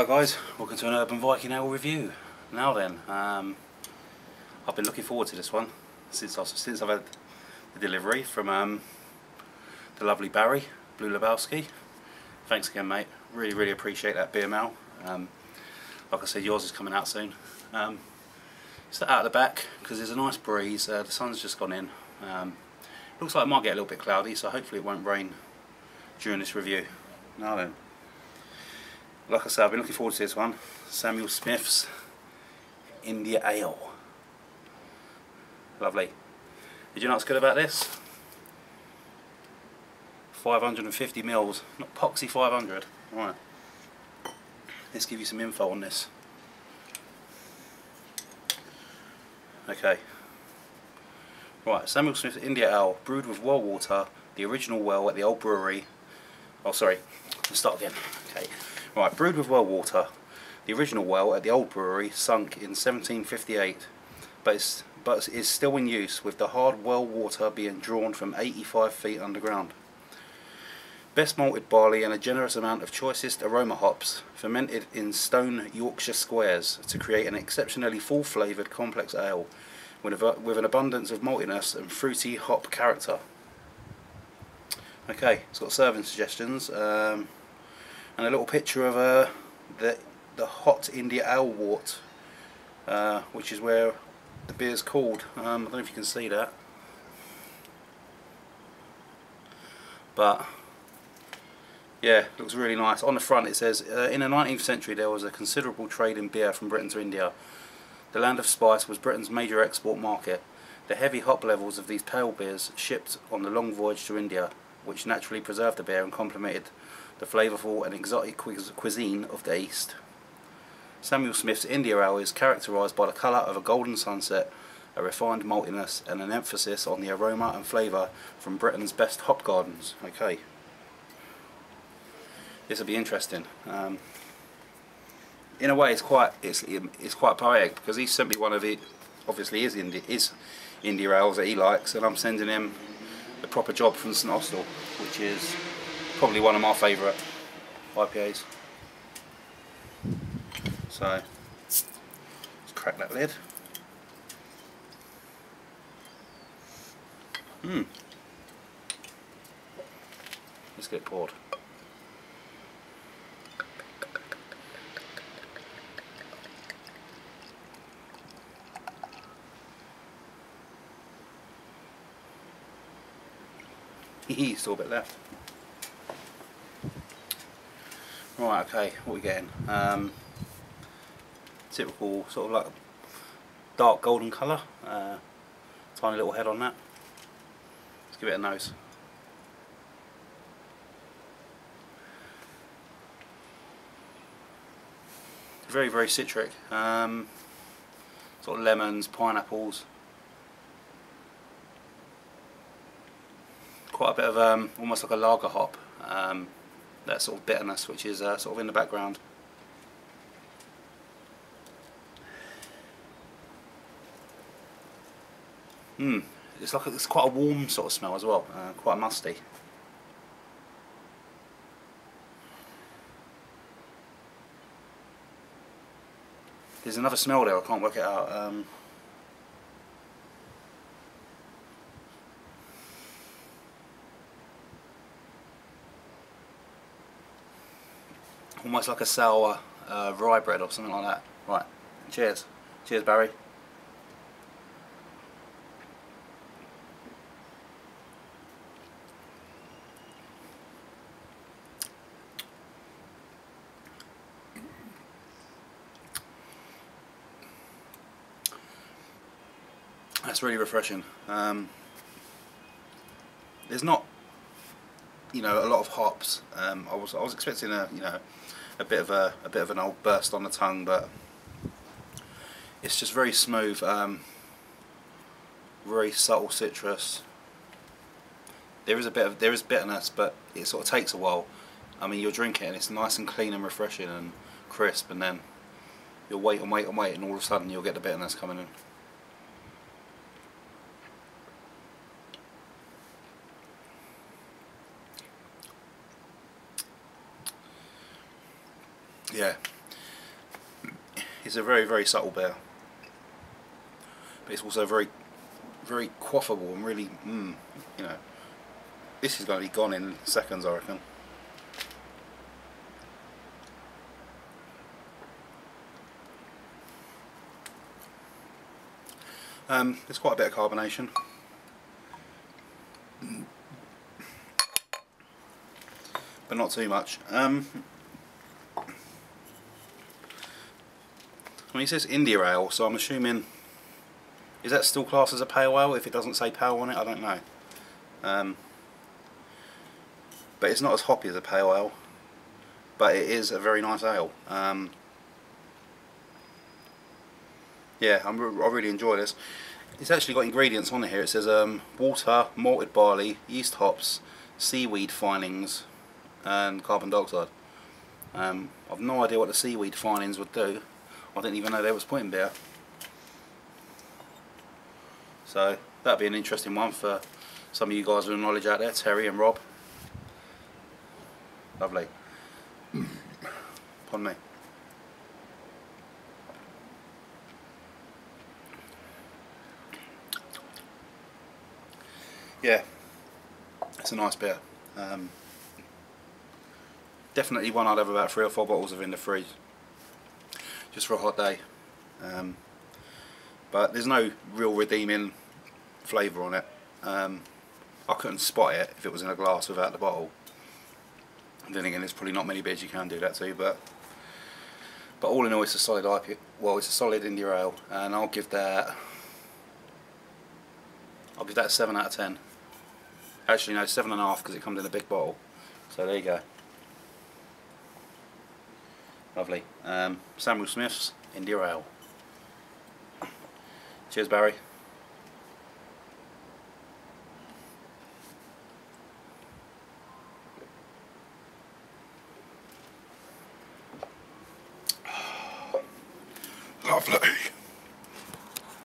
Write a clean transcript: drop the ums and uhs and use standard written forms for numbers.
Hello guys, welcome to an Urban Viking Ale review. Now then, I've been looking forward to this one since I've had the delivery from the lovely Barry, Bluelebowski. Thanks again mate, really appreciate that beer mail. Like I said, yours is coming out soon. It's out the back because there's a nice breeze, the sun's just gone in. Looks like it might get a little bit cloudy, so hopefully it won't rain during this review. Now then, like I said, I've been looking forward to this one. Samuel Smith's India Ale. Lovely. Did you know what's good about this? 550 mils, not Poxy 500. Right. Let's give you some info on this. Okay. Right, Samuel Smith's India Ale, brewed with well water, the original well at the old brewery. Oh, sorry. Let's start again. Okay. Right, brewed with well water, the original well at the old brewery, sunk in 1758, but is still in use, with the hard well water being drawn from 85 feet underground. Best malted barley and a generous amount of choicest aroma hops, fermented in stone Yorkshire squares to create an exceptionally full-flavoured complex ale, with an abundance of maltiness and fruity hop character. Okay, it's got serving suggestions. And a little picture of the hot India Ale wort, which is where the beer's called. I don't know if you can see that, but yeah, looks really nice. On the front it says, in the 19th century there was a considerable trade in beer from Britain to India. The land of spice was Britain's major export market. The heavy hop levels of these pale beers shipped on the long voyage to India, which naturally preserved the beer and complemented the flavourful and exotic cuisine of the East. Samuel Smith's India Ale is characterised by the colour of a golden sunset, a refined maltiness, and an emphasis on the aroma and flavour from Britain's best hop gardens. Okay, this will be interesting. In a way, it's quite poetic, because he sent me one of it. Obviously, his India ales that he likes, and I'm sending him the proper job from St Austell, which is probably one of my favourite IPAs. So let's crack that lid. Let's get it poured. Still a bit left. Right, okay, what are we getting? Typical sort of like dark golden colour, tiny little head on that. Let's give it a nose. Very citric, sort of lemons, pineapples. Quite a bit of almost like a lager hop, that sort of bitterness which is sort of in the background. It's quite a warm sort of smell as well, quite musty. There's another smell there, I can't work it out. Almost like a sour rye bread or something like that. Right, cheers. Cheers, Barry. That's really refreshing. There's not, a lot of hops. I was expecting a bit of an old burst on the tongue, but it's just very smooth, very subtle citrus. There is bitterness, but it sort of takes a while. I mean, you'll drink it and it's nice and clean and refreshing and crisp, and then you'll wait and wait and wait, and all of a sudden you'll get the bitterness coming in. Yeah, It's a very, very subtle beer, but it's also very, very quaffable and really, you know, this is going to be gone in seconds, I reckon. There's quite a bit of carbonation. But not too much. I mean, it says India Ale, so I'm assuming, is that still classed as a pale ale if it doesn't say pale on it? I don't know. But it's not as hoppy as a pale ale, but it is a very nice ale. Yeah, I really enjoy this. It's actually got ingredients on here. It says water, malted barley, yeast hops, seaweed finings, and carbon dioxide. I've no idea what the seaweed finings would do. I didn't even know there was point in beer. So that'd be an interesting one for some of you guys with knowledge out there, Terry and Rob. Lovely. Pardon me. Yeah, it's a nice beer. Definitely one I'd have about 3 or 4 bottles of in the fridge, just for a hot day. But there's no real redeeming flavour on it. I couldn't spot it if it was in a glass without the bottle. And then again, there's probably not many beers you can do that to, but all in all, it's a solid IPA. Well, it's a solid India Ale, and I'll give that a 7 out of 10. Actually, no, 7.5 because it comes in a big bottle. So there you go. Lovely. Samuel Smith's India Ale. Cheers, Barry. Lovely.